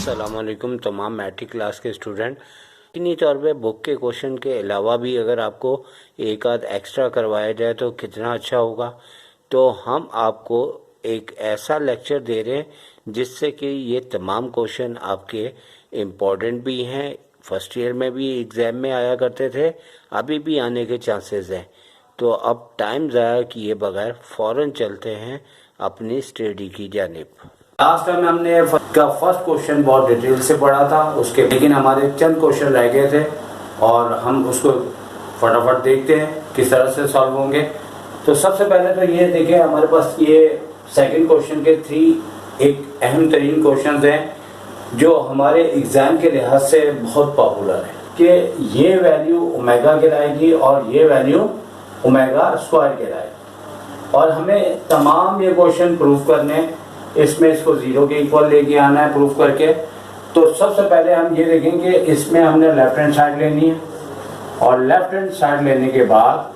अस्सलामुअलैकुम तमाम matric class के स्टूडेंट। यकीनी तौर पे बुक के क्वेश्चन के अलावा भी अगर आपको एक आध एक्स्ट्रा करवाया जाए तो कितना अच्छा होगा। तो हम आपको एक ऐसा लेक्चर दे रहे हैं जिससे कि ये तमाम क्वेश्चन आपके इम्पोर्टेंट भी हैं, फर्स्ट ईयर में भी एग्ज़ाम में आया करते थे, अभी भी आने के चांसेस हैं। तो अब टाइम ज़ाया किए बगैर फ़ौरन चलते हैं अपनी स्टडी की जानिब। लास्ट टाइम हमने फर्स्ट क्वेश्चन बहुत डिटेल से पढ़ा था उसके, लेकिन हमारे चंद क्वेश्चन रह गए थे और हम उसको फटाफट देखते हैं किस तरह से सॉल्व होंगे। तो सबसे पहले तो ये देखिए, हमारे पास ये सेकंड क्वेश्चन के 3 एक अहम तरीन क्वेश्चन हैं जो हमारे एग्जाम के लिहाज से बहुत पॉपुलर है कि ये वैल्यू ओमेगा कहलाएगी और ये वैल्यू ओमेगा स्क्वायर कहलाएगी, और हमें तमाम ये क्वेश्चन प्रूव करने, इसमें इसको 0 के इक्वल लेके आना है प्रूफ करके। तो सबसे पहले हम ये देखेंगे, इसमें हमने लेफ्ट हैंड साइड लेनी है और लेफ्ट हैंड साइड लेने के बाद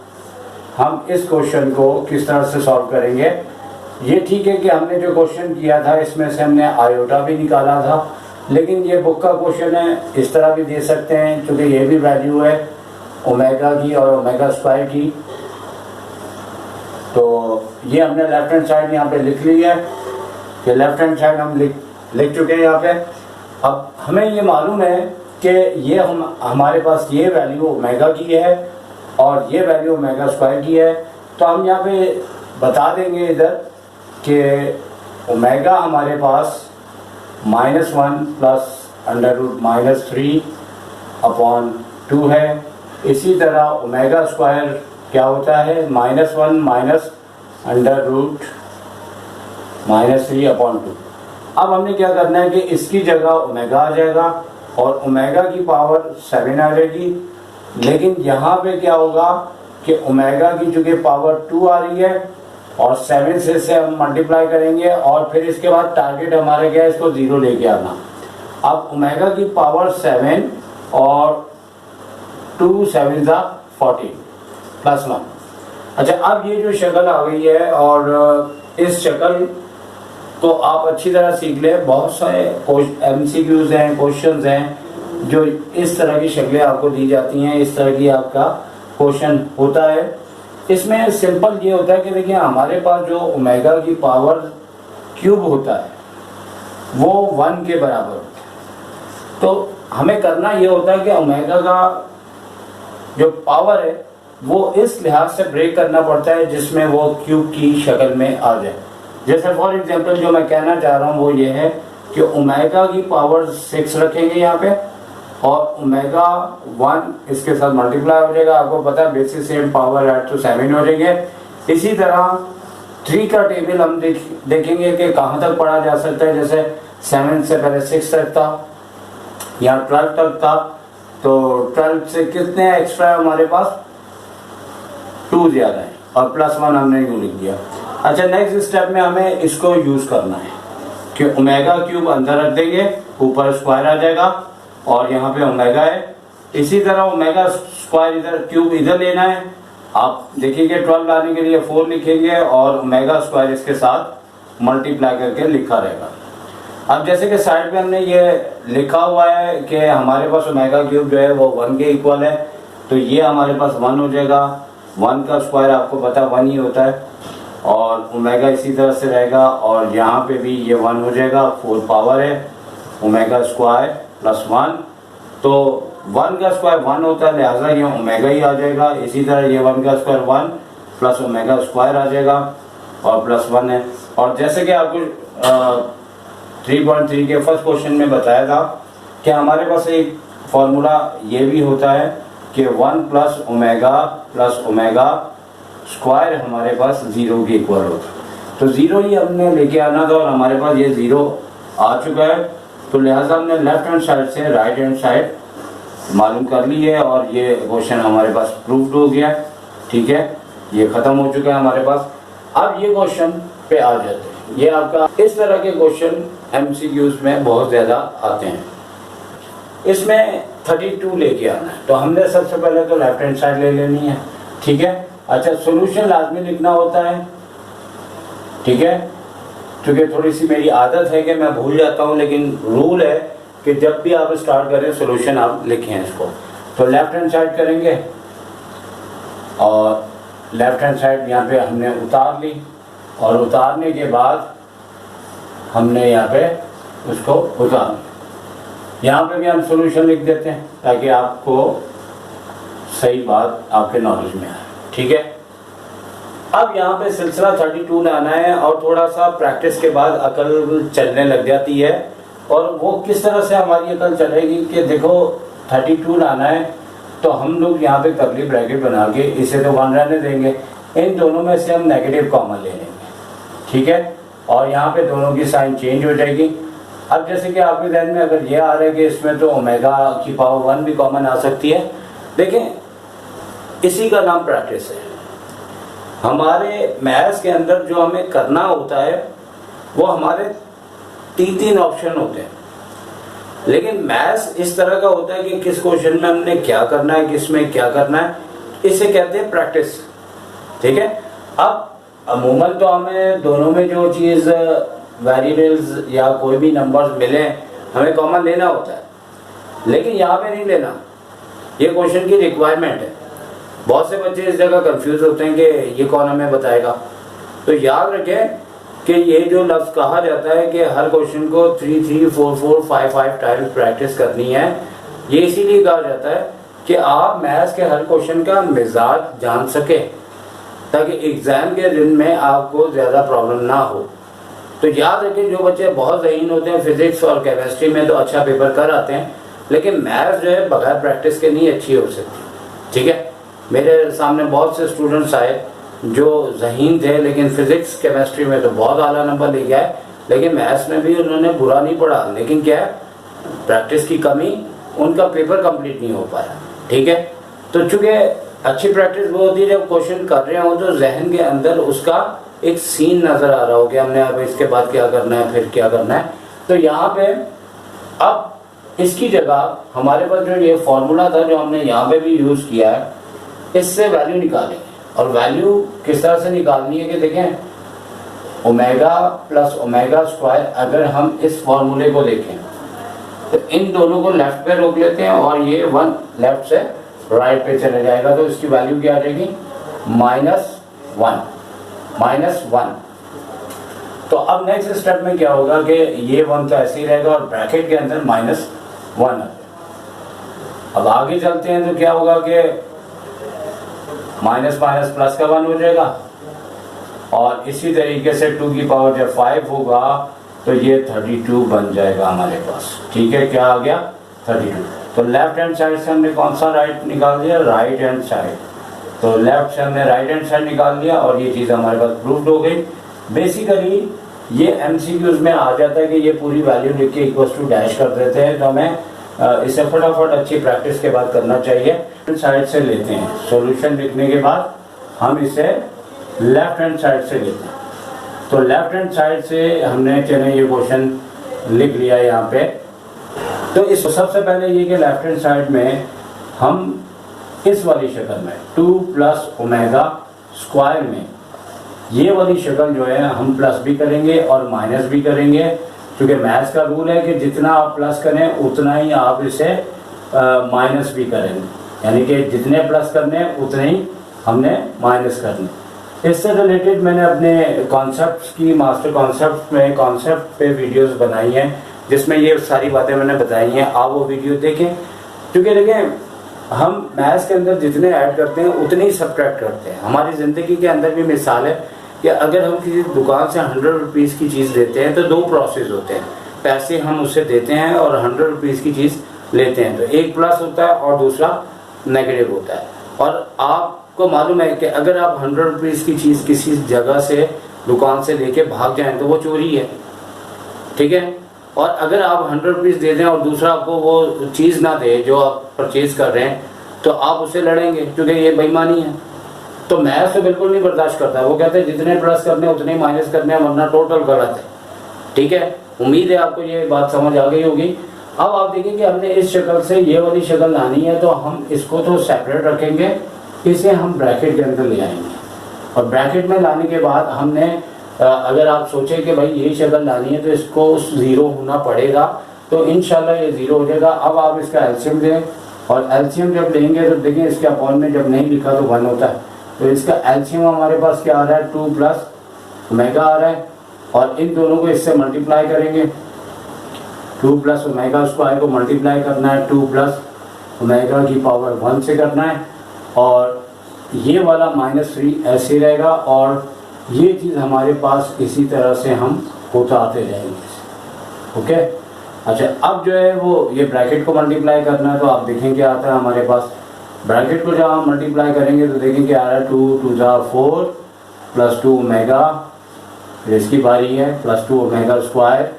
हम इस क्वेश्चन को किस तरह से सॉल्व करेंगे। ये ठीक है कि हमने जो क्वेश्चन किया था इसमें से हमने आयोटा भी निकाला था, लेकिन ये बुक का क्वेश्चन है, इस तरह भी दे सकते हैं क्योंकि ये भी वैल्यू है ओमेगा की और ओमेगा स्क्वायर की। तो ये हमने लेफ्ट हैंड साइड यहाँ पे लिख ली है कि लेफ्ट हैंड साइड हम लिख चुके हैं यहाँ पे। अब हमें ये मालूम है कि ये हमारे पास ये वैल्यू ओमेगा की है और ये वैल्यू ओमेगा स्क्वायर की है। तो हम यहाँ पे बता देंगे इधर कि ओमेगा हमारे पास -1 प्लस √-3/2 है। इसी तरह ओमेगा स्क्वायर क्या होता है, -1 माइनस √-3/2। अब हमने क्या करना है कि इसकी जगह ओमेगा आ जाएगा और ओमेगा की पावर 7 आ जाएगी, लेकिन यहाँ पे क्या होगा कि ओमेगा की चूंकि पावर 2 आ रही है और 7 से हम मल्टीप्लाई करेंगे और फिर इसके बाद टारगेट हमारा क्या है, इसको 0 लेके आना। अब ओमेगा की पावर 7 और 2 7 14 +1। अच्छा, अब ये जो शक्ल आ गई है और इस शक्ल को आप अच्छी तरह सीख लें। बहुत सारे MCQs हैं, क्वेश्चंस हैं जो इस तरह की शक्लें आपको दी जाती हैं, इस तरह की आपका क्वेश्चन होता है। इसमें सिंपल ये होता है कि देखिए, हमारे पास जो ओमेगा की पावर क्यूब होता है वो 1 के बराबर होता है। तो हमें करना ये होता है कि ओमेगा का जो पावर है वो इस लिहाज से ब्रेक करना पड़ता है जिसमें वो क्यूब की शक्ल में आ जाए। जैसे फॉर एग्जांपल जो मैं कहना चाह रहा हूँ वो ये है कि ओमेगा की पावर 6 रखेंगे यहाँ पे और ओमेगा 1 इसके साथ मल्टीप्लाई हो जाएगा। आपको पता है बेसिस सेम पावर ऐड तो 7 हो जाएंगे। इसी तरह 3 का टेबल हम देखेंगे कि कहाँ तक पढ़ा जा सकता है। जैसे 7 से पहले 6 तक था या 12 तक था, तो 12 से कितने एक्स्ट्रा है हमारे पास, 2 ज्यादा है और +1 हमने यूं लिख दिया। अच्छा, नेक्स्ट स्टेप में हमें इसको यूज करना है कि ओमेगा क्यूब अंदर रख देंगे, ऊपर स्क्वायर आ जाएगा और यहाँ पे ओमेगा है। इसी तरह ओमेगा स्क्वायर इधर, क्यूब इधर लेना है। आप देखिएगा 12 लाने के लिए 4 लिखेंगे और ओमेगा स्क्वायर इसके साथ मल्टीप्लाई करके लिखा रहेगा। अब जैसे कि साइड पे हमने ये लिखा हुआ है कि हमारे पास ओमेगा क्यूब जो है वो 1 के इक्वल है, तो ये हमारे पास 1 हो जाएगा। 1 का स्क्वायर आपको पता 1 ही होता है और ओमेगा इसी तरह से रहेगा और यहाँ पे भी ये 1 हो जाएगा। 4 पावर है ओमेगा स्क्वायर +1, तो 1 का स्क्वायर 1 होता है, लिहाजा ये ओमेगा ही आ जाएगा। इसी तरह ये 1 का स्क्वायर 1 प्लस ओमेगा स्क्वायर आ जाएगा और +1 है। और जैसे कि आपको 3.3 के फर्स्ट क्वेश्चन में बताया था कि हमारे पास एक फॉर्मूला ये भी होता है कि 1 + ओमेगा स्क्वायर हमारे पास 0 के इक्वल होता है। तो 0 ही हमने लेके आना था और हमारे पास ये 0 आ चुका है, तो लिहाजा हमने लेफ्ट हैंड साइड से राइट हैंड साइड मालूम कर ली है और ये क्वेश्चन हमारे पास प्रूव्ड हो गया। ठीक है, ये खत्म हो चुका है हमारे पास। अब ये क्वेश्चन पे आ जाते हैं। ये आपका इस तरह के क्वेश्चन MCQs में बहुत ज्यादा आते हैं। इसमें 32 लेके आना है, तो हमने सबसे पहले तो लेफ्ट हैंड साइड ले लेनी है। ठीक है, अच्छा, सॉल्यूशन लाजमी लिखना होता है। ठीक है, क्योंकि थोड़ी सी मेरी आदत है कि मैं भूल जाता हूँ, लेकिन रूल है कि जब भी आप स्टार्ट करें सॉल्यूशन आप लिखें इसको। तो लेफ्ट हैंड साइड करेंगे और लेफ्ट हैंड साइड यहाँ पे हमने उतार ली और उतारने के बाद हमने यहाँ पे उसको उतार लिया। यहाँ पे भी हम सॉल्यूशन लिख देते हैं ताकि आपको सही बात आपके नॉलेज में आए, ठीक है। अब यहाँ पे सिलसिला 32 लाना है और थोड़ा सा प्रैक्टिस के बाद अकल चलने लग जाती है। और वो किस तरह से हमारी अकल चलेगी कि देखो 32 लाना है तो हम लोग यहाँ पे कर्ली ब्रैकेट बना के इसे तो 1 रहने देंगे, इन दोनों में से हम नेगेटिव कॉमन ले लेंगे, ठीक है। और यहाँ पे दोनों की साइन चेंज हो जाएगी। अब जैसे कि आपके ध्यान में अगर ये आ रहा है कि इसमें तो ओमेगा की पावर 1 भी कॉमन आ सकती है, देखें इसी का नाम प्रैक्टिस है। हमारे मैथ्स के अंदर जो हमें करना होता है वो हमारे 3 ऑप्शन होते हैं, लेकिन मैथ्स इस तरह का होता है कि किस क्वेश्चन में हमने क्या करना है, किस में क्या करना है, इसे कहते हैं प्रैक्टिस, ठीक है। अब अमूमन तो हमें दोनों में जो चीज़ वेरिएबल्स या कोई भी नंबर्स मिले हमें कॉमन लेना होता है, लेकिन यहाँ पे नहीं लेना, ये क्वेश्चन की रिक्वायरमेंट है। बहुत से बच्चे इस जगह कंफ्यूज होते हैं कि ये कौन हमें बताएगा। तो याद रखें कि ये जो लफ्ज़ कहा जाता है कि हर क्वेश्चन को 3 3 4 4 5 5 टाइम्स प्रैक्टिस करनी है, ये इसीलिए कहा जाता है कि आप मैथ्स के हर क्वेश्चन का मिजाज जान सके ताकि एग्जाम के दिन में आपको ज़्यादा प्रॉब्लम ना हो। तो याद रखें जो बच्चे बहुत ज़हीन होते हैं फिजिक्स और केमिस्ट्री में तो अच्छा पेपर कर आते हैं, लेकिन मैथ्स जो है बगैर प्रैक्टिस के नहीं अच्छी हो सकती, ठीक है। मेरे सामने बहुत से स्टूडेंट्स आए जो ज़हीन थे लेकिन फिजिक्स केमिस्ट्री में तो बहुत आला नंबर ले गए, लेकिन मैथ्स में भी उन्होंने बुरा नहीं पढ़ा, लेकिन क्या है प्रैक्टिस की कमी, उनका पेपर कंप्लीट नहीं हो पाया, ठीक है। तो चूँकि अच्छी प्रैक्टिस वो होती है जब क्वेश्चन कर रहे हो तो जहन के अंदर उसका एक सीन नज़र आ रहा हो कि हमने अब इसके बाद क्या करना है, फिर क्या करना है। तो यहाँ पे अब इसकी जगह हमारे पास जो ये फॉर्मूला था जो हमने यहाँ पे भी यूज़ किया है, इससे वैल्यू निकालेंगे। और वैल्यू किस तरह से निकालनी है कि देखें ओमेगा प्लस ओमेगा स्क्वायर, अगर हम इस फॉर्मूले को देखें तो इन दोनों को लेफ्ट पे रोक लेते हैं और ये 1 लेफ्ट से राइट पे चले जाएगा, तो इसकी वैल्यू क्या आ जाएगी -1। तो अब नेक्स्ट स्टेप में क्या होगा कि ये 1 तो ऐसे ही रहेगा और ब्रैकेट के अंदर -1। अब आगे चलते हैं तो क्या होगा कि माइनस माइनस प्लस का 1 हो जाएगा और इसी तरीके से 2 की पावर जब 5 होगा तो ये 32 बन जाएगा हमारे पास, ठीक है। क्या आ गया 32। तो लेफ्ट हैंड साइड से हमने कौन सा राइट निकाल दिया, राइट हैंड साइड। तो लेफ्ट से हमने राइट हैंड साइड निकाल दिया और ये चीज़ हमारे पास प्रूव्ड हो गई। बेसिकली ये एमसीक्यूज में आ जाता है कि ये पूरी वैल्यू लिख के इक्वल टू डैश कर देते हैं, तो हमें इसे फटाफट अच्छी प्रैक्टिस के बाद करना चाहिए। साइड से लेते हैं सॉल्यूशन लिखने के बाद हम इसे लेफ्ट हैंड साइड से लेते हैं। तो लेफ्ट हैंड साइड से हमने चले ये क्वेश्चन लिख लिया यहाँ पे। तो इस सबसे पहले ये कि लेफ्ट हैंड साइड में हम इस वाली शक्ल में 2 प्लस ओमेगा स्क्वायर में ये वाली शक्ल जो है हम प्लस भी करेंगे और माइनस भी करेंगे, क्योंकि मैथ्स का रूल है कि जितना आप प्लस करें उतना ही आप इसे माइनस भी करेंगे, यानी कि जितने प्लस करने उतने ही हमने माइनस करने। इससे रिलेटेड मैंने अपने कॉन्सेप्ट्स की मास्टर कॉन्सेप्ट में कॉन्सेप्ट पे वीडियोस बनाई हैं जिसमें ये सारी बातें मैंने बताई हैं, आप वो वीडियो देखें। क्योंकि देखें हम मैथ्स के अंदर जितने ऐड करते हैं उतने ही सब्ट्रैक्ट करते हैं। हमारी ज़िंदगी के अंदर भी मिसाल है कि अगर हम किसी दुकान से 100 रुपीज़ की चीज़ देते हैं तो 2 प्रोसेस होते हैं, पैसे हम उससे देते हैं और 100 रुपीज़ की चीज़ लेते हैं, तो एक प्लस होता है और दूसरा नेगेटिव होता है। और आपको मालूम है कि अगर आप 100 रुपीज़ की चीज़ किसी जगह से दुकान से लेके भाग जाएं तो वो चोरी है, ठीक है। और अगर आप 100 रुपीज़ दे दें और दूसरा आपको वो चीज़ ना दे जो आप परचेज कर रहे हैं तो आप उससे लड़ेंगे, क्योंकि ये बेईमानी है। तो मैथ्स तो बिल्कुल नहीं बर्दाश्त करता, वो कहते हैं जितने प्लस करने उतने माइनस करने, वरना टोटल गलत है, ठीक है। उम्मीद है आपको ये बात समझ आ गई होगी। अब आप देखिए कि हमने इस शक्ल से ये वाली शक्ल लानी है, तो हम इसको तो सेपरेट रखेंगे, इसे हम ब्रैकेट के अंदर ले आएंगे और ब्रैकेट में लाने के बाद हमने अगर आप सोचें कि भाई यही शक्ल लानी है तो इसको 0 होना पड़ेगा, तो इंशाल्लाह ये 0 हो जाएगा। अब आप इसका एलसीएम दें, और एलसीएम जब लेंगे तो देखिए इसके अपॉन में जब नहीं लिखा तो 1 होता है, तो इसका एलसीएम हमारे पास क्या आ रहा है, 2 प्लस ओमेगा आ रहा है, और इन दोनों को इससे मल्टीप्लाई करेंगे। 2 प्लस ओमेगा स्क्वायर को मल्टीप्लाई करना है 2 प्लस ओमेगा की पावर 1 से करना है, और ये वाला -3 ऐसे रहेगा, और ये चीज़ हमारे पास इसी तरह से हम होता आते जाएंगे। ओके, अच्छा अब जो है वो ये ब्रैकेट को मल्टीप्लाई करना है, तो आप देखें क्या आता है हमारे पास। ब्रैकेट को जब हम मल्टीप्लाई करेंगे तो देखें क्या आ रहा है, 2 2 4 प्लस 2 ओमेगा, फिर इसकी बारी है प्लस 2 ओमेगा स्क्वायर,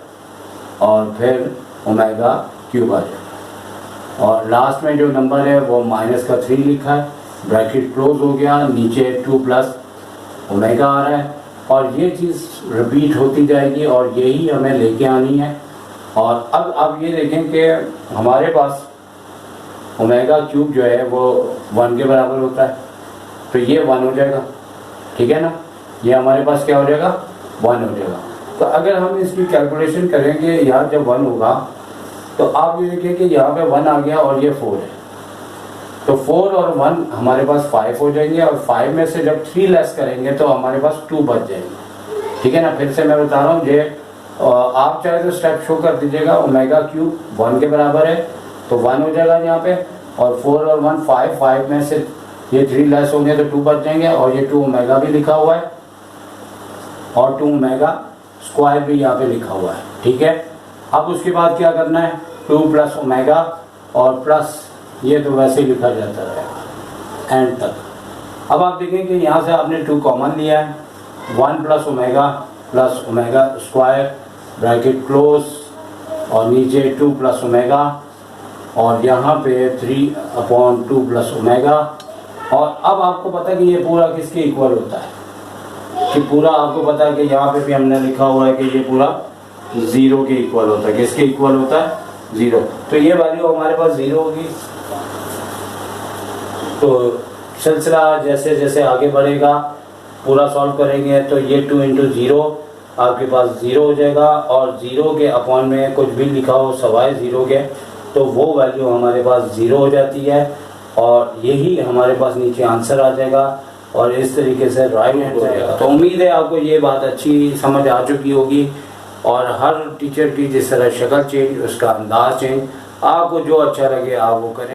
और फिर ओमेगा क्यूब आ जाएगा, और लास्ट में जो नंबर है वो -3 लिखा है, ब्रैकेट क्लोज हो गया, नीचे 2 प्लस ओमेगा आ रहा है, और ये चीज़ रिपीट होती जाएगी और यही हमें लेके आनी है। और अब आप ये देखें कि हमारे पास ओमेगा क्यूब जो है वो 1 के बराबर होता है, तो ये 1 हो जाएगा, ठीक है ना, ये हमारे पास क्या हो जाएगा, 1 हो जाएगा। तो अगर हम इसकी कैलकुलेशन करेंगे, यहाँ जब 1 होगा तो आप ये देखिए कि यहाँ पे 1 आ गया और ये 4 है, तो 4 और 1 हमारे पास 5 हो जाएंगे, और 5 में से जब 3 लेस करेंगे तो हमारे पास 2 बच जाएंगे, ठीक है ना। फिर से मैं बता रहा हूँ, ये आप चाहे तो स्टेप शो कर दीजिएगा। ओमेगा क्यूब 1 के बराबर है तो 1 हो जाएगा यहाँ पे, और 4 और 1 5 में से ये 3 लेस होंगे तो 2 बच जाएंगे, और ये 2 ओमेगा भी लिखा हुआ है, और 2 ओमेगा स्क्वायर भी यहाँ पे लिखा हुआ है, ठीक है। अब उसके बाद क्या करना है, 2 प्लस ओमेगा, और प्लस ये तो वैसे ही लिखा जाता है एंड तक। अब आप देखें कि यहाँ से आपने 2 कॉमन लिया है, 1 plus omega square, bracket close, और नीचे 2 प्लस ओमेगा, और यहाँ पे 3/2 प्लस ओमेगा। और अब आपको पता है कि ये पूरा किसके इक्वल होता है, कि पूरा आपको पता है कि यहाँ पे भी हमने लिखा हुआ है कि ये पूरा 0 के इक्वल होता है। किसके इक्वल होता है, 0। तो ये वैल्यू हमारे पास 0 होगी। तो सिलसिला जैसे जैसे आगे बढ़ेगा, पूरा सॉल्व करेंगे तो ये 2 × 0 आपके पास 0 हो जाएगा, और 0 के अपॉन में कुछ भी लिखा हो सवाए 0 के, तो वो वैल्यू हमारे पास 0 हो जाती है, और यही हमारे पास नीचे आंसर आ जाएगा, और इस तरीके से राइट हो जाएगा। तो उम्मीद है आपको ये बात अच्छी समझ आ चुकी होगी, और हर टीचर की जिस तरह शक्ल चेंज, उसका अंदाज चेंज, आपको जो अच्छा लगे आप वो करें।